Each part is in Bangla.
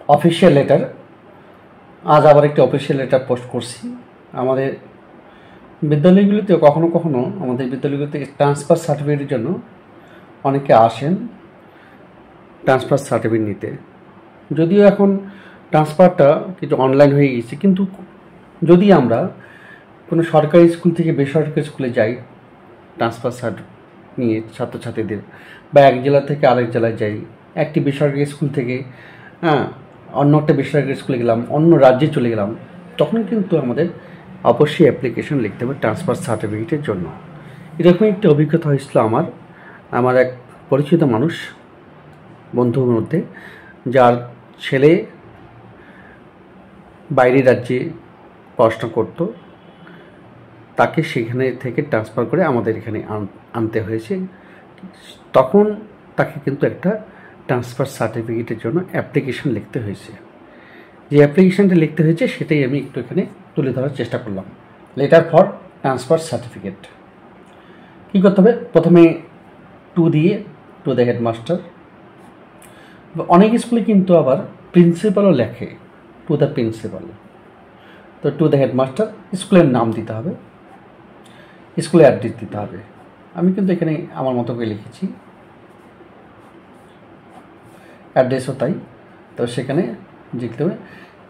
Official letter. আজ আবার একটি অফিসিয়াল লেটার পোস্ট করছি। আমাদের বিদ্যালয়গুলিতে কখনো কখনো আমাদের বিদ্যালয়গুলিতে ট্রান্সফার সার্টিফিকেটের জন্য অনেকে আসেন ট্রান্সফার সার্টিফিকেট নিতে। যদিও এখন ট্রান্সফারটা কিছু অনলাইন হয়ে গেছে, কিন্তু যদি আমরা কোনো সরকারি স্কুল থেকে বেসরকারি স্কুলে যাই ট্রান্সফার সার্টিফিকেট নিয়ে ছাত্রছাত্রীদের, বা এক জেলা থেকে আরেক জেলায় যাই, একটি বেসরকারি স্কুল থেকে অন্য একটা বেসরকারি স্কুলে গেলাম, অন্য রাজ্যে চলে গেলাম, তখন কিন্তু আমাদের অবশ্যই অ্যাপ্লিকেশন লিখতে হবে ট্রান্সফার সার্টিফিকেটের জন্য। এরকম একটি অভিজ্ঞতা হয়েছিল আমার এক পরিচিত মানুষ বন্ধুর মধ্যে, যার ছেলে বাইরের রাজ্যে পড়াশোনা করতো, তাকে সেখানে থেকে ট্রান্সফার করে আমাদের এখানে আনতে হয়েছে। তখন তাকে কিন্তু একটা ট্রান্সফার সার্টিফিকেটের জন্য অ্যাপ্লিকেশন লিখতে হয়েছে। যে অ্যাপ্লিকেশনটা লিখতে হয়েছে সেটাই আমি একটু এখানে তুলে ধরার চেষ্টা করলাম। লেটার ফর ট্রান্সফার সার্টিফিকেট কী করতে হবে? প্রথমে টু দ্য হেডমাস্টার। অনেক স্কুলে কিন্তু আবার প্রিন্সিপালও লেখে, টু দ্য প্রিন্সিপাল। তো টু দ্য হেডমাস্টার, স্কুলের নাম দিতে হবে, স্কুলের অ্যাড্রেস দিতে হবে। আমি কিন্তু এখানে আমার মতো করে লিখেছি, অ্যাড্রেসও তাই। তো সেখানে লিখতে হবে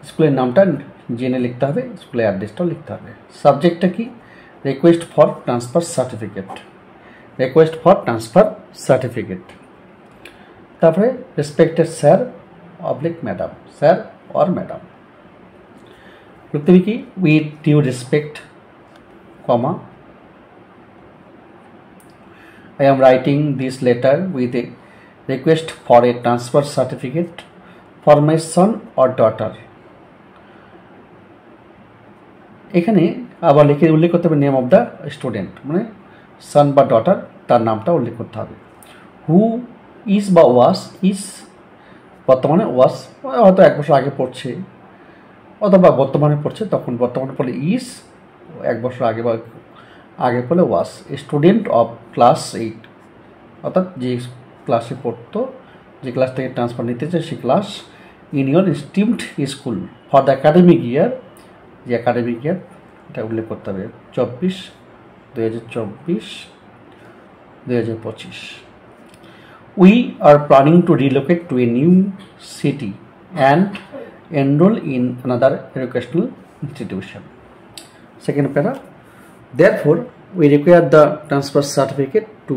স্কুলের নামটা জেনে লিখতে হবে, স্কুলের অ্যাড্রেসটাও লিখতে হবে। সাবজেক্টটা কি? Request for transfer certificate, request for transfer certificate. তারপরে respected sir oblique madam, sir or madam. লিখতে হবে কি? With due respect, comma, I am writing this letter with a request for a transfer certificate for my son or daughter. এখানে আবার উল্লেখ করতে হবে নেম অফ দ্য স্টুডেন্ট, মানে সান বা ডটার, তার নামটা উল্লেখ করতে হবে। হু ইজ বা ওয়াস, ইজ বর্তমানে, ওয়াস হয়তো 1 বছর আগে পড়ছে, অথবা বর্তমানে পড়ছে, তখন বর্তমানে পড়লে ইজ, 1 বছর আগে বা আগে পড়লে ওয়াস। স্টুডেন্ট অফ ক্লাস 8, অর্থাৎ যে ক্লাসে পড়তো, যে ক্লাস থেকে ট্রান্সফার নিতে চায় সেই class, in your esteemed school for the academic year, যে একাডেমিক ইয়ার এটা উল্লেখ করতে হবে 2024-2025। We are planning to relocate to a new city and enroll in another educational institution. Second para, therefore we require the transfer certificate to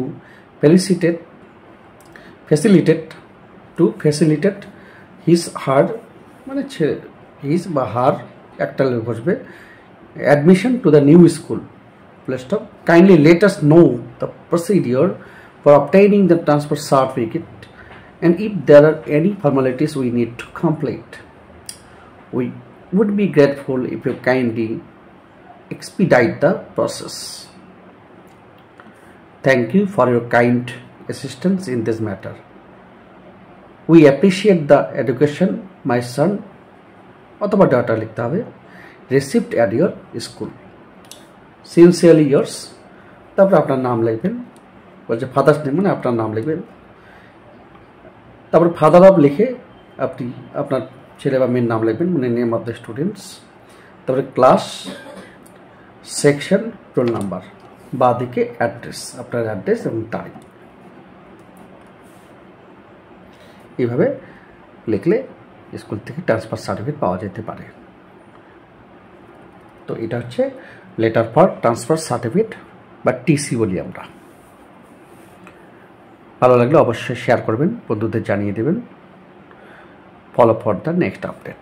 facilitate his her মানে his বা her একটা বসবে admission to the new school. Please stop. Kindly let us know the procedure for obtaining the transfer certificate and if there are any formalities we need to complete. We would be grateful if you kindly expedite the process. Thank you for your kind assistance in this matter. We appreciate the education my son অথবা daughter লিখতে হবে received at your school. Sincerely yours. তারপর আপনার নাম লিখবেন, বলছে ফাদার্স নেম মানে আপনার নাম লিখবেন। তারপর ফাদার অফ লিখে আপনি আপনার ছেলে বা মেয়ের নাম লিখবেন, মানে নেম অফ দ্য স্টুডেন্টস। তারপরে ক্লাস, সেকশন, রোল নাম্বার, বা দিকে অ্যাড্রেস, আপনার অ্যাড্রেস এবং তারিখ। এইভাবে লিখলে স্কুল থেকে ট্রান্সফার সার্টিফিকেট পাওয়া যেতে পারে। তো এটা হচ্ছে লেটার ফর ট্রান্সফার সার্টিফিকেট বা টিসি বলি আমরা। ভালো লাগলে অবশ্যই শেয়ার করবেন, বন্ধুদের জানিয়ে দেবেন। Follow for the next update.